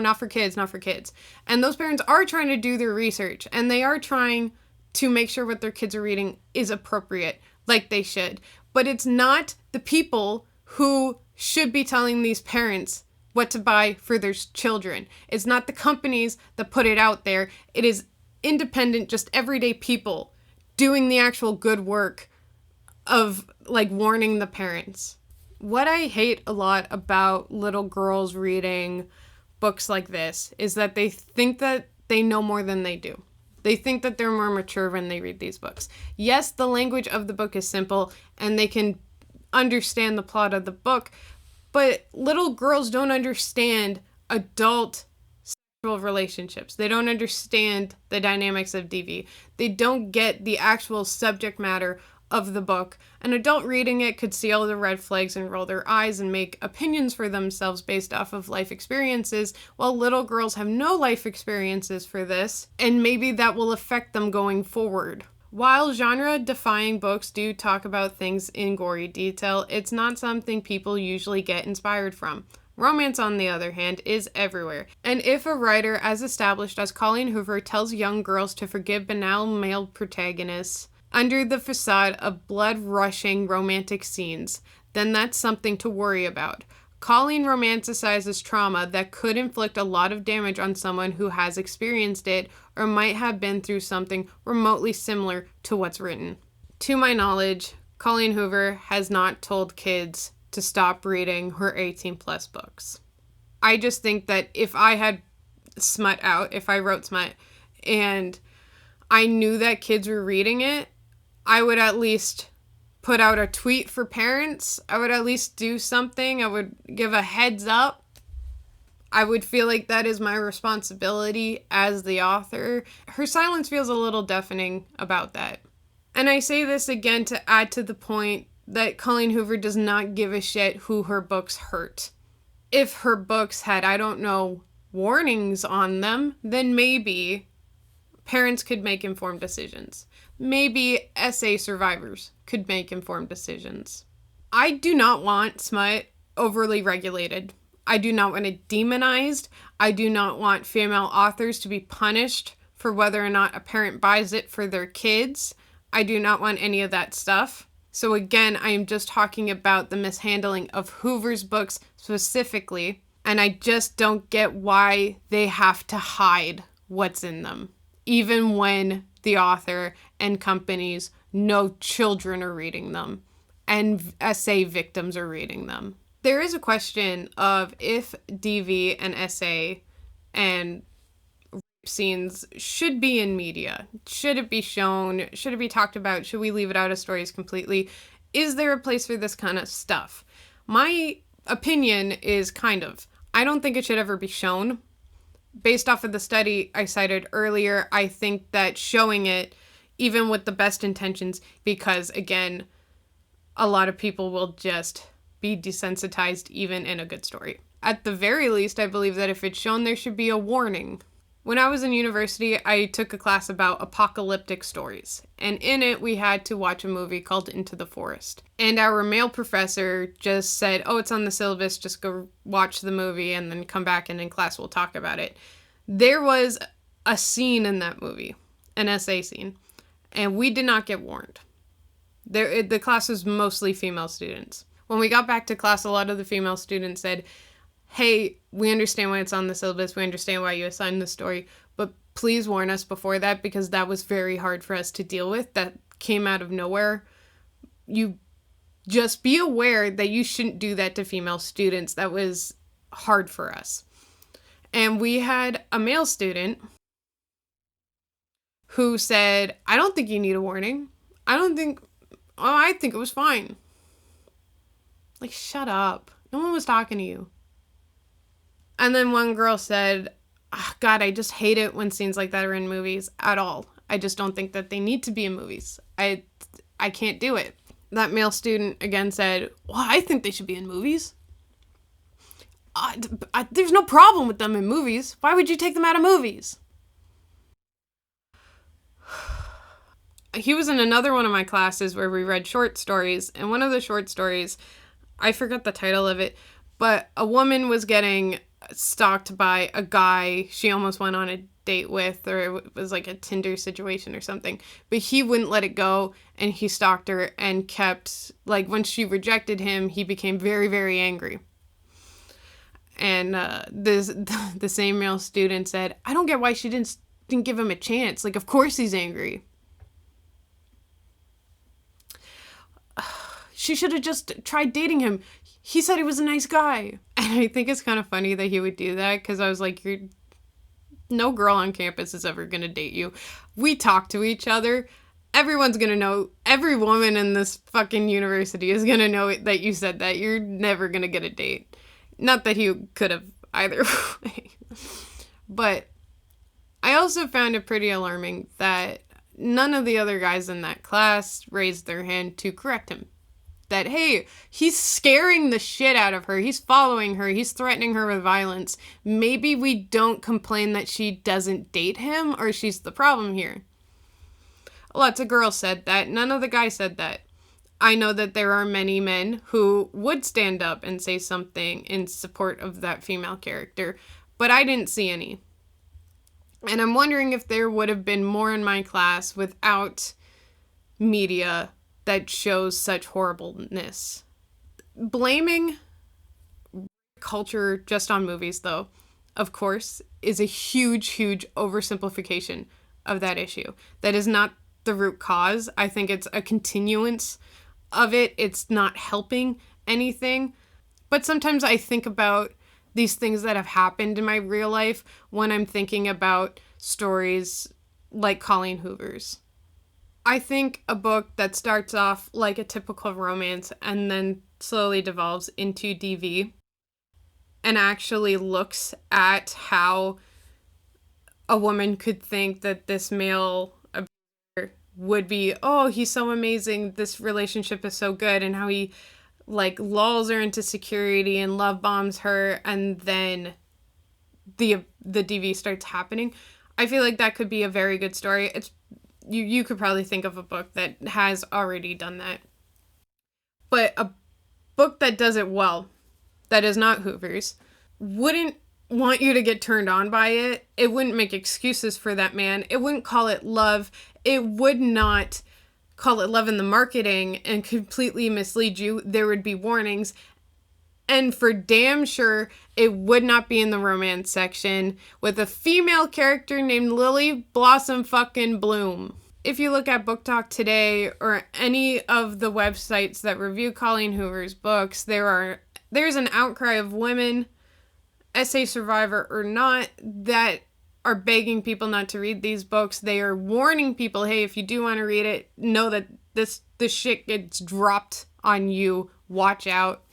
not for kids, not for kids. And those parents are trying to do their research, and they are trying to make sure what their kids are reading is appropriate, like they should. But it's not the people who should be telling these parents what to buy for their children. It's not the companies that put it out there. It is independent, just everyday people doing the actual good work of, like, warning the parents. What I hate a lot about little girls reading books like this is that they think that they know more than they do. They think that they're more mature when they read these books. Yes, the language of the book is simple and they can understand the plot of the book, but little girls don't understand adult sexual relationships. They don't understand the dynamics of DV. They don't get the actual subject matter of the book. An adult reading it could see all the red flags and roll their eyes and make opinions for themselves based off of life experiences, while little girls have no life experiences for this, and maybe that will affect them going forward. While genre-defying books do talk about things in gory detail, it's not something people usually get inspired from. Romance, on the other hand, is everywhere. And if a writer as established as Colleen Hoover tells young girls to forgive banal male protagonists under the facade of blood-rushing romantic scenes, then that's something to worry about. Colleen romanticizes trauma that could inflict a lot of damage on someone who has experienced it or might have been through something remotely similar to what's written. To my knowledge, Colleen Hoover has not told kids to stop reading her 18-plus books. I just think that if I had smut out, if I wrote smut, and I knew that kids were reading it, I would at least put out a tweet for parents. I would at least do something. I would give a heads up. I would feel like that is my responsibility as the author. Her silence feels a little deafening about that. And I say this again to add to the point that Colleen Hoover does not give a shit who her books hurt. If her books had, I don't know, warnings on them, then maybe parents could make informed decisions. Maybe SA survivors could make informed decisions. I do not want smut overly regulated. I do not want it demonized. I do not want female authors to be punished for whether or not a parent buys it for their kids. I do not want any of that stuff. So again, I am just talking about the mishandling of Hoover's books specifically, and I just don't get why they have to hide what's in them, even when the author and companies know children are reading them and SA victims are reading them. There is a question of if DV and SA and rape scenes should be in media. Should it be shown? Should it be talked about? Should we leave it out of stories completely? Is there a place for this kind of stuff? My opinion is kind of. I don't think it should ever be shown. Based off of the study I cited earlier, I think that showing it, even with the best intentions, because again, a lot of people will just be desensitized even in a good story. At the very least, I believe that if it's shown, there should be a warning. When I was in university, I took a class about apocalyptic stories, and in it we had to watch a movie called Into the Forest. And our male professor just said, oh, it's on the syllabus, just go watch the movie and then come back and in class we'll talk about it. There was a scene in that movie, an essay scene, and we did not get warned. The class was mostly female students. When we got back to class, a lot of the female students said, hey, we understand why it's on the syllabus, we understand why you assigned the story, but please warn us before that, because that was very hard for us to deal with. That came out of nowhere. You just be aware that you shouldn't do that to female students. That was hard for us. And we had a male student who said, I don't think you need a warning. I think it was fine. Like, shut up. No one was talking to you. And then one girl said, oh, God, I just hate it when scenes like that are in movies at all. I just don't think that they need to be in movies. I can't do it. That male student again said, well, I think they should be in movies. There's no problem with them in movies. Why would you take them out of movies? He was in another one of my classes where we read short stories, and one of the short stories, I forgot the title of it, but a woman was getting stalked by a guy she almost went on a date with, or it was like a Tinder situation or something, but he wouldn't let it go, and he stalked her and kept, like, when she rejected him, he became very, very angry. And the same male student said, I don't get why she didn't give him a chance. Like, of course he's angry. She should have just tried dating him. He said he was a nice guy. And I think it's kind of funny that he would do that, because I was like, no girl on campus is ever going to date you. We talk to each other. Everyone's going to know. Every woman in this fucking university is going to know that you said that. You're never going to get a date. Not that he could have either way. But I also found it pretty alarming that none of the other guys in that class raised their hand to correct him. That, hey, he's scaring the shit out of her. He's following her. He's threatening her with violence. Maybe we don't complain that she doesn't date him, or she's the problem here. Lots of girls said that. None of the guys said that. I know that there are many men who would stand up and say something in support of that female character, but I didn't see any. And I'm wondering if there would have been more in my class without media that shows such horribleness. Blaming culture just on movies, though, of course, is a huge, huge oversimplification of that issue. That is not the root cause. I think it's a continuance of it. It's not helping anything. But sometimes I think about these things that have happened in my real life when I'm thinking about stories like Colleen Hoover's. I think a book that starts off like a typical romance and then slowly devolves into DV and actually looks at how a woman could think that this male abuser would be, oh, he's so amazing, this relationship is so good, and how he like lulls her into security and love bombs her, and then the DV starts happening. I feel like that could be a very good story. You could probably think of a book that has already done that. But a book that does it well, that is not Hoover's, wouldn't want you to get turned on by it. It wouldn't make excuses for that man. It wouldn't call it love. It would not call it love in the marketing and completely mislead you. There would be warnings. And for damn sure, it would not be in the romance section with a female character named Lily Blossom fucking Bloom. If you look at Book Talk Today or any of the websites that review Colleen Hoover's books, there's an outcry of women, essay survivor or not, that are begging people not to read these books. They are warning people, hey, if you do want to read it, know that this shit gets dropped on you. Watch out.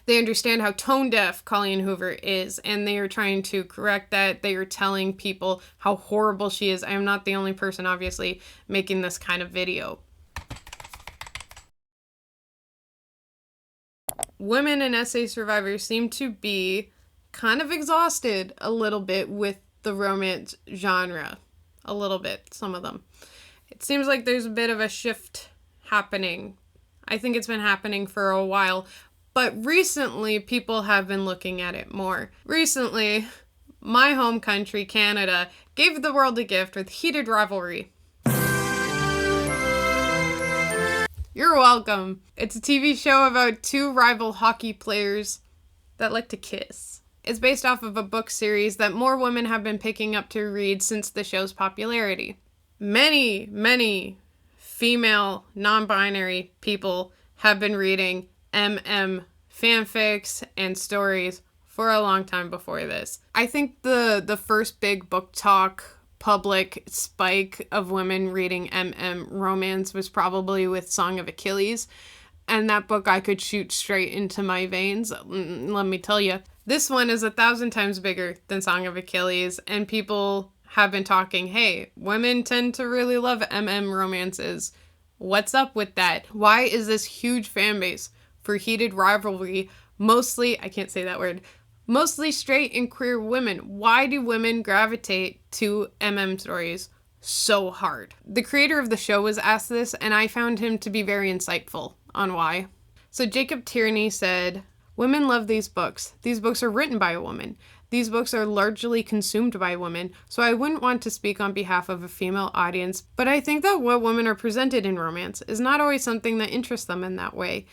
They understand how tone deaf Colleen Hoover is, and they are trying to correct that. They are telling people how horrible she is. I am not the only person, obviously, making this kind of video. Women and essay survivors seem to be kind of exhausted a little bit with the romance genre. A little bit, some of them. It seems like there's a bit of a shift happening. I think it's been happening for a while. But recently, people have been looking at it more. Recently, my home country, Canada, gave the world a gift with Heated Rivalry. You're welcome. It's a TV show about two rival hockey players that like to kiss. It's based off of a book series that more women have been picking up to read since the show's popularity. Many female non-binary people have been reading fanfics and stories for a long time before this. I think the first big book talk public spike of women reading romance was probably with Song of Achilles, and that book I could shoot straight into my veins, let me tell you. This one is 1,000 times bigger than Song of Achilles, and people have been talking, hey, women tend to really love romances. What's up with that? Why is this huge fan base for Heated Rivalry mostly, I can't say that word, mostly straight and queer women? Why do women gravitate to stories so hard? The creator of the show was asked this, and I found him to be very insightful on why. So Jacob Tierney said, women love these books. These books are written by a woman. These books are largely consumed by women, so I wouldn't want to speak on behalf of a female audience, but I think that what women are presented in romance is not always something that interests them in that way.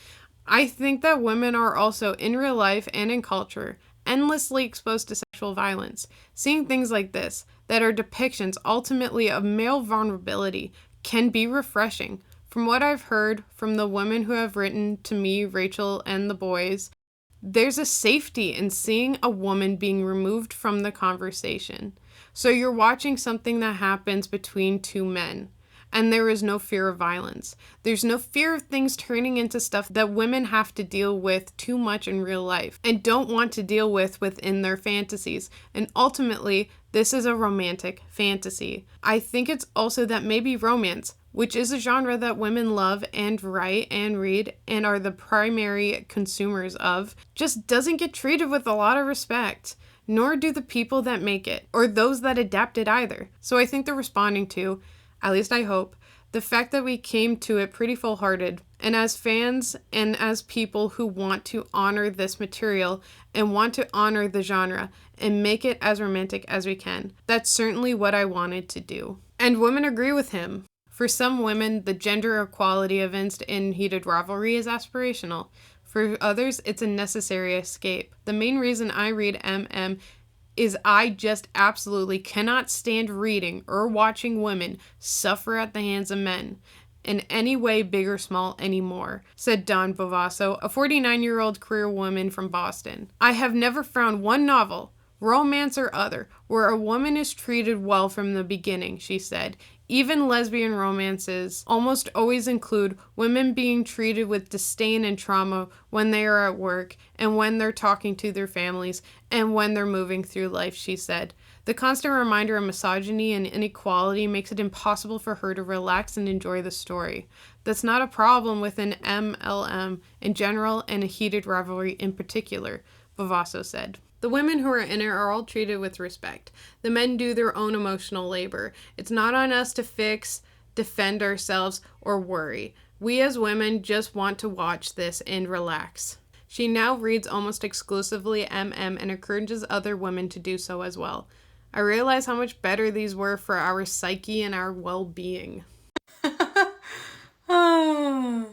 I think that women are also, in real life and in culture, endlessly exposed to sexual violence. Seeing things like this, that are depictions ultimately of male vulnerability, can be refreshing. From what I've heard from the women who have written to me, Rachel, and the boys, there's a safety in seeing a woman being removed from the conversation. So you're watching something that happens between two men, and there is no fear of violence. There's no fear of things turning into stuff that women have to deal with too much in real life and don't want to deal with within their fantasies. And ultimately, this is a romantic fantasy. I think it's also that maybe romance, which is a genre that women love and write and read and are the primary consumers of, just doesn't get treated with a lot of respect. Nor do the people that make it, or those that adapt it either. So I think they're responding to, at least I hope, the fact that we came to it pretty full-hearted. And as fans and as people who want to honor this material and want to honor the genre and make it as romantic as we can, that's certainly what I wanted to do. And women agree with him. For some women, the gender equality evinced in Heated Rivalry is aspirational. For others, it's a necessary escape. The main reason I read is I just absolutely cannot stand reading or watching women suffer at the hands of men in any way, big or small, anymore, said Dawn Bovasso, a 49-year-old queer woman from Boston. I have never found one novel, romance or other, where a woman is treated well from the beginning, she said. Even lesbian romances almost always include women being treated with disdain and trauma when they are at work and when they're talking to their families and when they're moving through life, she said. The constant reminder of misogyny and inequality makes it impossible for her to relax and enjoy the story. That's not a problem with an MLM in general and a Heated Rivalry in particular, Bovasso said. The women who are in it are all treated with respect. The men do their own emotional labor. It's not on us to fix, defend ourselves, or worry. We as women just want to watch this and relax. She now reads almost exclusively and encourages other women to do so as well. I realize how much better these were for our psyche and our well-being. I'm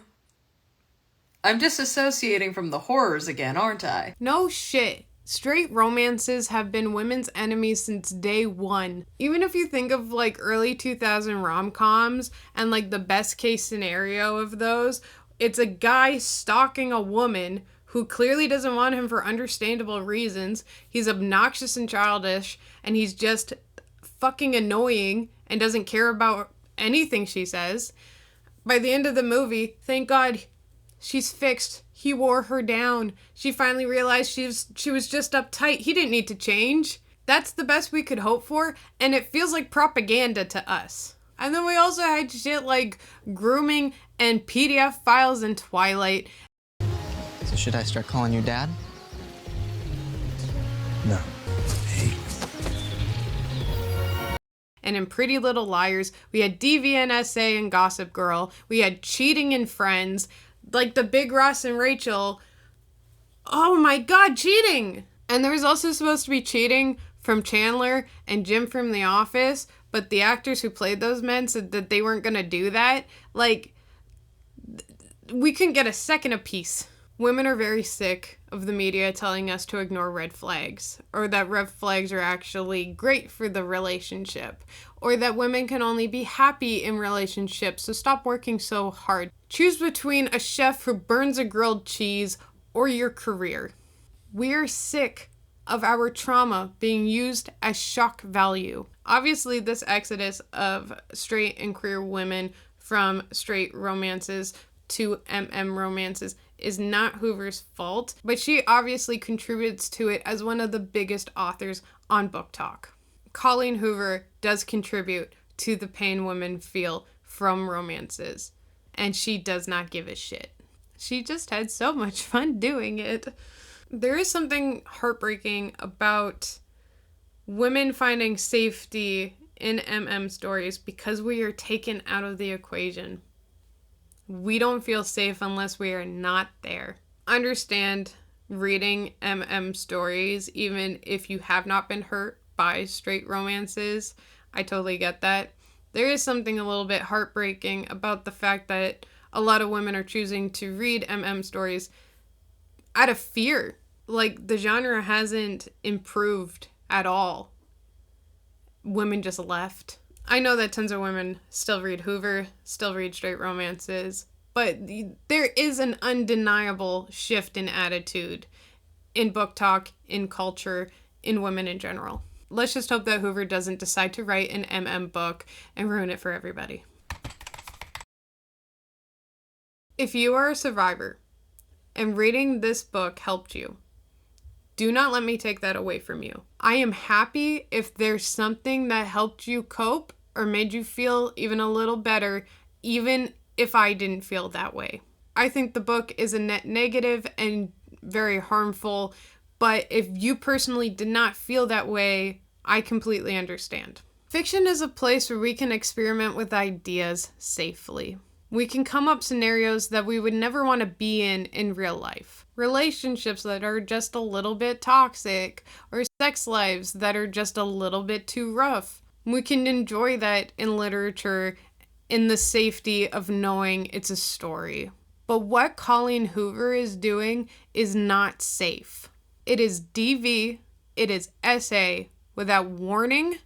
disassociating from the horrors again, aren't I? No shit. Straight romances have been women's enemies since day one. Even if you think of like early 2000 rom-coms and like the best case scenario of those, it's a guy stalking a woman who clearly doesn't want him for understandable reasons. He's obnoxious and childish, and he's just fucking annoying and doesn't care about anything she says. By the end of the movie, thank God, she's fixed. He wore her down. She finally realized she was just uptight. He didn't need to change. That's the best we could hope for, and it feels like propaganda to us. And then we also had shit like grooming and PDF files in Twilight. So should I start calling you Dad? No. Hey. And in Pretty Little Liars, we had DVNSA and Gossip Girl. We had cheating in Friends. Like the Big Ross and Rachel. Oh my God, cheating! And there was also supposed to be cheating from Chandler and Jim from The Office, but the actors who played those men said that they weren't going to do that. Like, we couldn't get a second apiece. Women are very sick of the media telling us to ignore red flags, or that red flags are actually great for the relationship, or that women can only be happy in relationships, so stop working so hard. Choose between a chef who burns a grilled cheese or your career. We are sick of our trauma being used as shock value. Obviously, this exodus of straight and queer women from straight romances to romances is not Hoover's fault, but she obviously contributes to it as one of the biggest authors on Book Talk. Colleen Hoover does contribute to the pain women feel from romances, and she does not give a shit. She just had so much fun doing it. There is something heartbreaking about women finding safety in stories because we are taken out of the equation. We don't feel safe unless we are not there. Understand reading stories, even if you have not been hurt by straight romances. I totally get that. There is something a little bit heartbreaking about the fact that a lot of women are choosing to read stories out of fear. Like, the genre hasn't improved at all. Women just left. I know that tons of women still read Hoover, still read straight romances, but there is an undeniable shift in attitude in Book Talk, in culture, in women in general. Let's just hope that Hoover doesn't decide to write an book and ruin it for everybody. If you are a survivor and reading this book helped you, do not let me take that away from you. I am happy if there's something that helped you cope or made you feel even a little better, even if I didn't feel that way. I think the book is a net negative and very harmful, but if you personally did not feel that way, I completely understand. Fiction is a place where we can experiment with ideas safely. We can come up scenarios that we would never want to be in real life. Relationships that are just a little bit toxic, or sex lives that are just a little bit too rough. We can enjoy that in literature in the safety of knowing it's a story. But what Colleen Hoover is doing is not safe. It is DV, it is SA, without warning,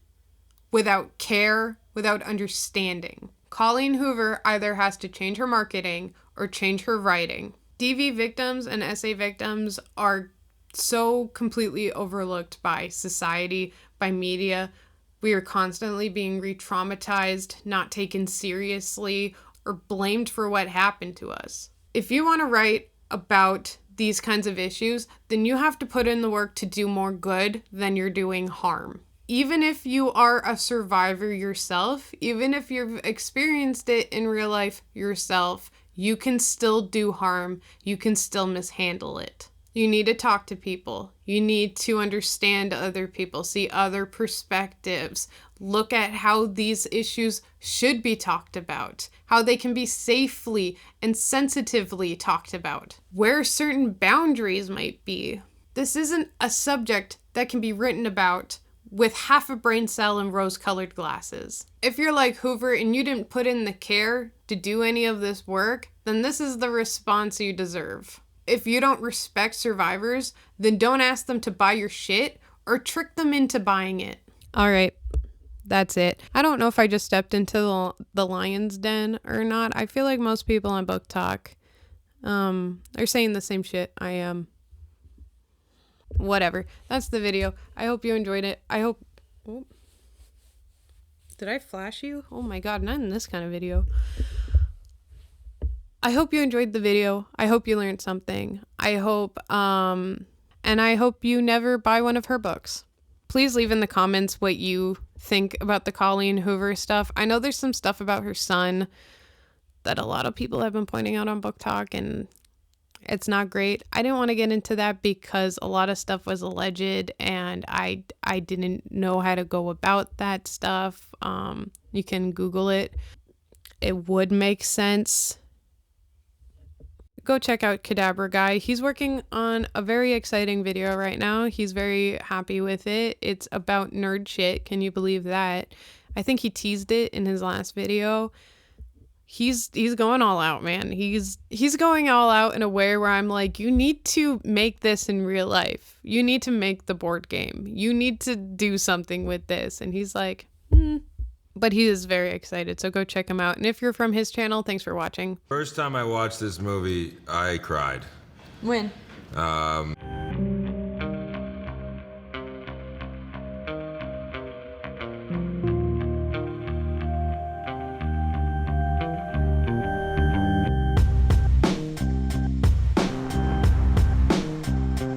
without care, without understanding. Colleen Hoover either has to change her marketing or change her writing. DV victims and SA victims are so completely overlooked by society, by media. We are constantly being re-traumatized, not taken seriously, or blamed for what happened to us. If you want to write about these kinds of issues, then you have to put in the work to do more good than you're doing harm. Even if you are a survivor yourself, even if you've experienced it in real life yourself, you can still do harm. You can still mishandle it. You need to talk to people. You need to understand other people, see other perspectives, look at how these issues should be talked about, how they can be safely and sensitively talked about, where certain boundaries might be. This isn't a subject that can be written about with half a brain cell and rose-colored glasses. If you're like Hoover and you didn't put in the care to do any of this work, then this is the response you deserve. If you don't respect survivors, then don't ask them to buy your shit or trick them into buying it. All right, that's it. I don't know if I just stepped into the lion's den or not. I feel like most people on Book Talk are saying the same shit I am. Whatever. That's the video. I hope you enjoyed it. I hope... Oh. Did I flash you? Oh my god, not in this kind of video. I hope you enjoyed the video. I hope you learned something. I hope, and I hope you never buy one of her books. Please leave in the comments what you think about the Colleen Hoover stuff. I know there's some stuff about her son that a lot of people have been pointing out on Book Talk, and it's not great. I didn't want to get into that because a lot of stuff was alleged, and I didn't know how to go about that stuff. You can Google it. It would make sense. go check out Cadabra Guy. He's working on a very exciting video right now. He's very happy with it. It's about nerd shit. Can you believe that? I think he teased it in his last video. He's going all out, man. He's going all out in a way where I'm like, you need to make this in real life. You need to make the board game. You need to do something with this. And he's like, But he is very excited, so go check him out. And if you're from his channel, thanks for watching. First time I watched this movie, I cried. When?